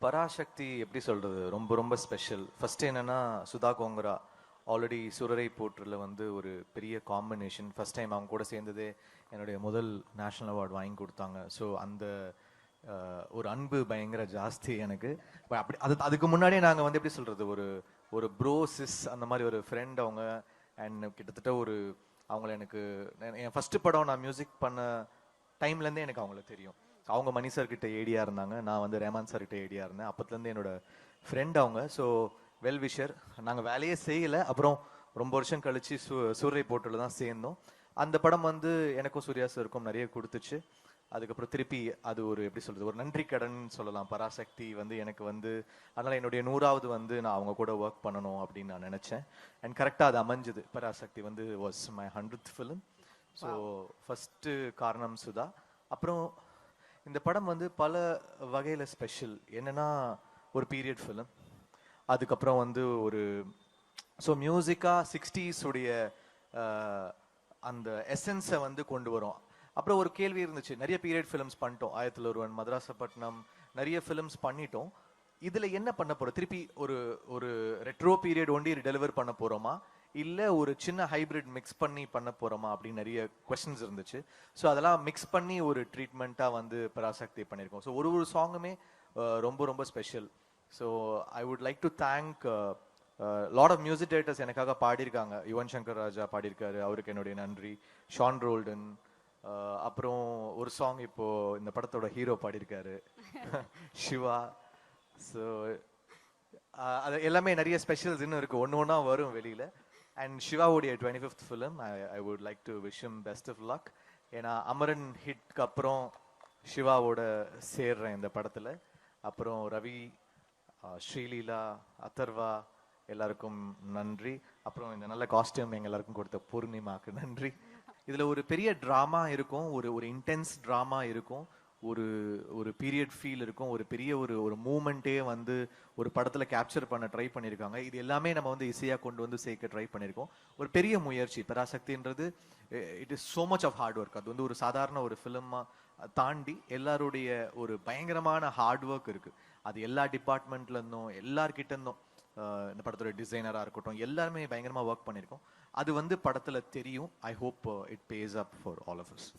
பராசக்தி எப்படி சொல்றது, ரொம்ப ரொம்ப ஸ்பெஷல். ஃபர்ஸ்ட் என்னன்னா, சுதா கோங்கரா ஆல்ரெடி சுரரை போற்றுல வந்து ஒரு பெரிய காம்பினேஷன். ஃபர்ஸ்ட் டைம் அவங்க கூட சேர்ந்ததே என்னுடைய முதல் நேஷனல் அவார்டு வாங்கி கொடுத்தாங்க. ஸோ அந்த ஒரு அன்பு பயங்கர ஜாஸ்தி எனக்கு. அப்படி அதுக்கு முன்னாடியே நாங்கள் வந்து எப்படி சொல்றது, ஒரு ஒரு ப்ரோசிஸ் அந்த மாதிரி ஒரு ஃப்ரெண்ட் அவங்க. அண்ட் கிட்டத்தட்ட ஒரு அவங்கள எனக்கு என் ஃபர்ஸ்ட் படம் நான் மியூசிக் பண்ண டைம்லேருந்தே எனக்கு அவங்கள தெரியும். அவங்க மணி சார் கிட்ட ஏடியா இருந்தாங்க, நான் வந்து ரேமான் சார் கிட்ட ஏடியா இருந்தேன். அப்பத்துலேருந்து என்னோட ஃப்ரெண்ட் அவங்க. So well wisher. நாங்கள் வேலையே செய்யலை. அப்புறம் ரொம்ப வருஷம் கழிச்சு சூரிய போட்டில் தான் சேர்ந்தோம். அந்த படம் வந்து எனக்கும் சூர்யா சாருக்கும் நிறைய கொடுத்துச்சு. அதுக்கப்புறம் திருப்பி அது ஒரு எப்படி சொல்றது, ஒரு நன்றி கடன் சொல்லலாம். பராசக்தி வந்து எனக்கு வந்து அதனால என்னுடைய 100வது வந்து நான் அவங்க கூட ஒர்க் பண்ணணும் அப்படின்னு நான் நினைச்சேன். அண்ட் கரெக்டாக அது அமைஞ்சது. பராசக்தி வந்து was my 100th film. So first காரணம் சுதா. அப்புறம் இந்த படம் வந்து பல வகையில் ஸ்பெஷல். என்னன்னா, ஒரு பீரியட் ஃபிலிம். அதுக்கப்புறம் வந்து ஒரு ஸோ மியூசிக்காக 60s உடைய அந்த எசன்ஸை வந்து கொண்டு வரும். அப்புறம் ஒரு கேள்வி இருந்துச்சு, நிறைய பீரியட் ஃபிலிம்ஸ் பண்ணிட்டோம். ஆயிரத்தில் ஒருவன், மதராசப்பட்டினம், நிறைய ஃபிலிம்ஸ் பண்ணிட்டோம். இதில் என்ன பண்ண போகிறோம்? திருப்பி ஒரு ஒரு ரெட்ரோ பீரியட் ஒண்டி டெலிவர் பண்ண போகிறோமா, இல்லை ஒரு சின்ன ஹைபிரிட் மிக்ஸ் பண்ணி பண்ண போகிறோமா அப்படின்னு நிறைய கொஸ்டின்ஸ் இருந்துச்சு. ஸோ அதெல்லாம் மிக்ஸ் பண்ணி ஒரு ட்ரீட்மெண்ட்டாக வந்து பராசக்தி பண்ணியிருக்கோம். ஸோ ஒரு ஒரு சாங்குமே ரொம்ப ரொம்ப special. So I would like to thank lot of music directors எனக்காக பாடியிருக்காங்க. யுவன் சங்கர் ராஜா பாடியிருக்காரு, அவருக்கு என்னுடைய நன்றி. ஷான் ரோல்டன். அப்புறம் ஒரு சாங் இப்போ இந்த படத்தோட ஹீரோ பாடியிருக்காரு, சிவா. ஸோ அது எல்லாமே நிறைய ஸ்பெஷல்ஸ் இன்னும் இருக்கு, ஒன்று ஒன்றா வரும் வெளியில. அண்ட் சிவாவுடைய 25th film, I would like to wish him best of luck. ஏன்னா அமரன் ஹிட்க்கு அப்புறம் சிவாவோட சேர்றேன் இந்த படத்தில். அப்புறம் ரவி, ஸ்ரீலீலா, அதர்வா எல்லாருக்கும் நன்றி. அப்புறம் இந்த நல்ல காஸ்டியூம் எங்க எல்லாருக்கும் கொடுத்த பூர்ணிமாக்கு நன்றி. இதுல ஒரு பெரிய ட்ராமா இருக்கும், ஒரு ஒரு இன்டென்ஸ் ட்ராமா இருக்கும், ஒரு ஒரு பீரியட் ஃபீல் இருக்கும், ஒரு பெரிய ஒரு ஒரு மூமெண்ட்டே வந்து ஒரு படத்துல கேப்சர் பண்ண ட்ரை பண்ணியிருக்காங்க. இது எல்லாமே நம்ம வந்து இசையா கொண்டு வந்து சேர்க்க ட்ரை பண்ணியிருக்கோம். ஒரு பெரிய முயற்சி பராசக்தின்றது. It is so much of hard work. அது வந்து ஒரு சாதாரண ஒரு ஃபிலிமா தாண்டி எல்லாருடைய ஒரு பயங்கரமான ஹார்ட் ஒர்க் இருக்கு. அது எல்லா டிபார்ட்மெண்ட்ல இருந்தும் எல்லார்கிட்ட இருந்தும், இந்த படத்தோட டிசைனராக இருக்கட்டும், எல்லாருமே பயங்கரமாக ஒர்க் பண்ணியிருக்கோம். அது வந்து படத்தில் தெரியும். I hope it pays up for all of as.